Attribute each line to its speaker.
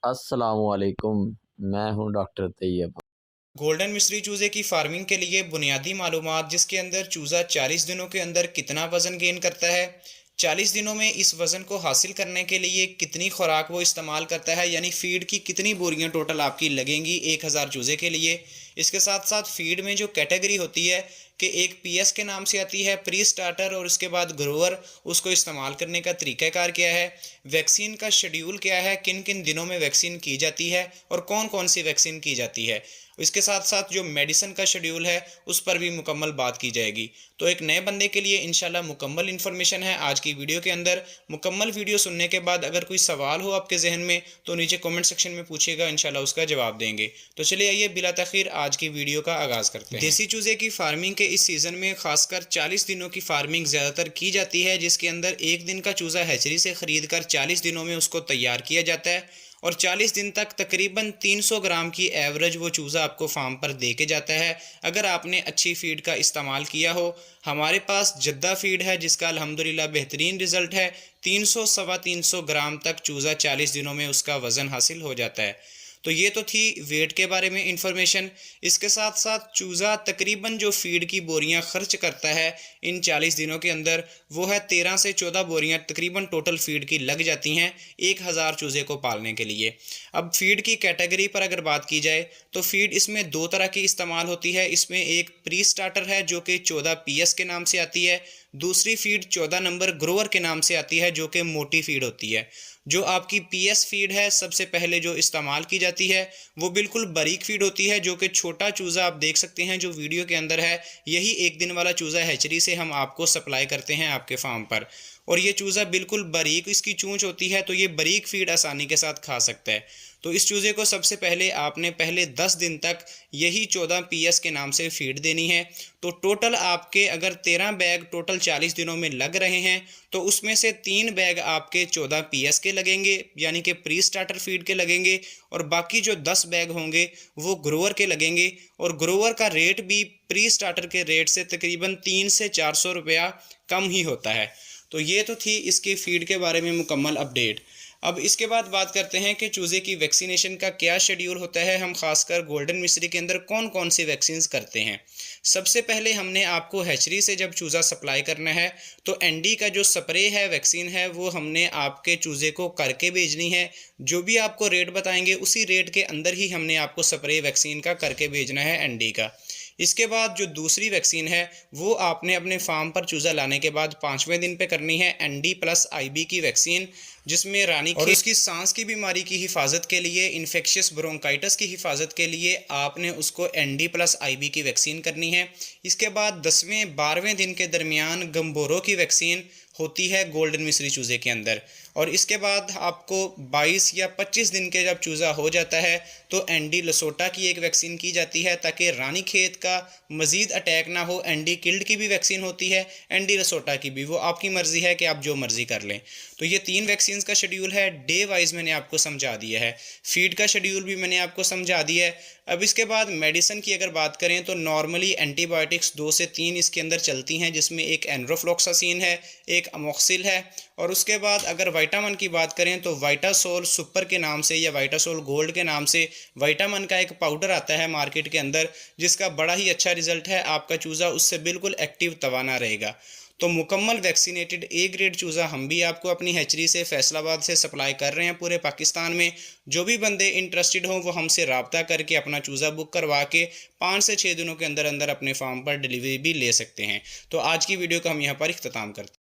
Speaker 1: अस्सलामुअलैकुम। मैं हूँ डॉक्टर तैयब।
Speaker 2: गोल्डन मिस्री चूज़े की फार्मिंग के लिए बुनियादी मालूमात, जिसके अंदर चूज़ा 40 दिनों के अंदर कितना वज़न गेन करता है, 40 दिनों में इस वज़न को हासिल करने के लिए कितनी खुराक वो इस्तेमाल करता है, यानी फ़ीड की कितनी बोरियां टोटल आपकी लगेंगी 1000 चूज़े के लिए। इसके साथ साथ फ़ीड में जो कैटेगरी होती है कि एक पीएस के नाम से आती है, प्री स्टार्टर, और उसके बाद ग्रोवर, उसको इस्तेमाल करने का तरीक़ाकार क्या है, वैक्सीन का शेड्यूल क्या है, किन किन दिनों में वैक्सीन की जाती है और कौन कौन सी वैक्सीन की जाती है। इसके साथ साथ जो मेडिसिन का शेड्यूल है उस पर भी मुकम्मल बात की जाएगी। तो एक नए बंदे के लिए इंशाल्लाह मुकम्मल इन्फॉर्मेशन है आज की वीडियो के अंदर। मुकम्मल वीडियो सुनने के बाद अगर कोई सवाल हो आपके जहन में तो नीचे कमेंट सेक्शन में पूछिएगा, इंशाल्लाह उसका जवाब देंगे। तो चलिए आइए बिला तखीर आज की वीडियो का आगाज़ करते हैं। देसी चूज़े की फार्मिंग के इस सीज़न में खासकर 40 दिनों की फार्मिंग ज़्यादातर की जाती है, जिसके अंदर एक दिन का चूज़ा हैचरी से ख़रीद कर 40 दिनों में उसको तैयार किया जाता है और 40 दिन तक तकरीबन 300 ग्राम की एवरेज वो चूज़ा आपको फार्म पर दे के जाता है, अगर आपने अच्छी फीड का इस्तेमाल किया हो। हमारे पास जद्दा फीड है जिसका अल्हम्दुलिल्लाह बेहतरीन रिज़ल्ट है। 300 सवा 300 ग्राम तक चूज़ा 40 दिनों में उसका वज़न हासिल हो जाता है। तो ये तो थी वेट के बारे में इंफॉर्मेशन। इसके साथ साथ चूज़ा तकरीबन जो फीड की बोरियां खर्च करता है इन 40 दिनों के अंदर, वो है 13 से 14 बोरियां तकरीबन टोटल फीड की लग जाती हैं 1000 चूज़े को पालने के लिए। अब फीड की कैटेगरी पर अगर बात की जाए तो फीड इसमें दो तरह की इस्तेमाल होती है। इसमें एक प्री स्टार्टर है जो कि 14 पीएस के नाम से आती है, दूसरी फीड 14 नंबर ग्रोवर के नाम से आती है जो कि मोटी फीड होती है। जो आपकी पीएस फीड है सबसे पहले जो इस्तेमाल की जाती है वो बिल्कुल बारीक फीड होती है, जो कि छोटा चूज़ा आप देख सकते हैं जो वीडियो के अंदर है, यही एक दिन वाला चूज़ा हैचरी से हम आपको सप्लाई करते हैं आपके फार्म पर। और ये चूज़ा बिल्कुल बारीक इसकी चूंच होती है, तो ये बारीक फीड आसानी के साथ खा सकता है। तो इस चूज़े को सबसे पहले आपने पहले 10 दिन तक यही 14 पीएस के नाम से फीड देनी है। तो टोटल आपके अगर 13 बैग टोटल 40 दिनों में लग रहे हैं तो उसमें से 3 बैग आपके 14 पीएस के लगेंगे, यानी कि प्री स्टार्टर फीड के लगेंगे, और बाकी जो 10 बैग होंगे वो ग्रोवर के लगेंगे। और ग्रोवर का रेट भी प्री स्टार्टर के रेट से तकरीबन 300 से 400 रुपया कम ही होता है। तो ये तो थी इसकी फ़ीड के बारे में मुकम्मल अपडेट। अब इसके बाद बात करते हैं कि चूज़े की वैक्सीनेशन का क्या शेड्यूल होता है, हम खासकर गोल्डन मिस्री के अंदर कौन कौन सी वैक्सीन करते हैं। सबसे पहले हमने आपको हैचरी से जब चूज़ा सप्लाई करना है तो एनडी का जो स्प्रे है वैक्सीन है वो हमने आपके चूज़े को करके भेजनी है। जो भी आपको रेट बताएंगे उसी रेट के अंदर ही हमने आपको स्प्रे वैक्सीन का करके भेजना है एनडी का। इसके बाद जो दूसरी वैक्सीन है वो आपने अपने फार्म पर चूज़ा लाने के बाद 5वें दिन पे करनी है एनडी प्लस आईबी की वैक्सीन, जिसमें रानीखेत और उसकी सांस की बीमारी की हिफाजत के लिए, इन्फेक्शियस ब्रोंकाइटिस की हिफाजत के लिए आपने उसको एनडी प्लस आईबी की वैक्सीन करनी है। इसके बाद 10वें 12वें दिन के दरमियान गम्बोरो की वैक्सीन होती है गोल्डन मिस्री चूज़े के अंदर। और इसके बाद आपको 22 या 25 दिन के जब चूज़ा हो जाता है तो एनडी लसोटा की एक वैक्सीन की जाती है ताकि रानीखेत का मज़ीद अटैक ना हो। एनडी किल्ड की भी वैक्सीन होती है, एनडी लसोटा की भी, वो आपकी मर्ज़ी है कि आप जो मर्ज़ी कर लें। तो ये 3 वैक्सीन का शेड्यूल है, डे वाइज मैंने आपको समझा दिया है, फीड का शेड्यूल भी मैंने आपको समझा दिया है। अब इसके बाद मेडिसिन की अगर बात करें तो नॉर्मली एंटीबायोटिक्स 2 से 3 इसके अंदर चलती हैं, जिसमें एक एनरोफ्लॉक्सासिन है, एक अमोक्सिल है, और उसके बाद अगर विटामिन की बात करें तो वाइटासोल सुपर के नाम से या वाइटासोल गोल्ड के नाम से विटामिन का एक पाउडर आता है मार्केट के अंदर, जिसका बड़ा ही अच्छा रिजल्ट है। आपका चूज़ा उससे बिल्कुल एक्टिव तवाना रहेगा। तो मुकम्मल वैक्सीनेटेड ए ग्रेड चूज़ा हम भी आपको अपनी हैचरी से फैसलाबाद से सप्लाई कर रहे हैं पूरे पाकिस्तान में। जो भी बंदे इंटरेस्टेड हों वो हमसे रब्ता करके अपना चूज़ा बुक करवा के 5 से 6 दिनों के अंदर अंदर अपने फार्म पर डिलीवरी भी ले सकते हैं। तो आज की वीडियो का हम यहाँ पर इख्तिताम करते हैं।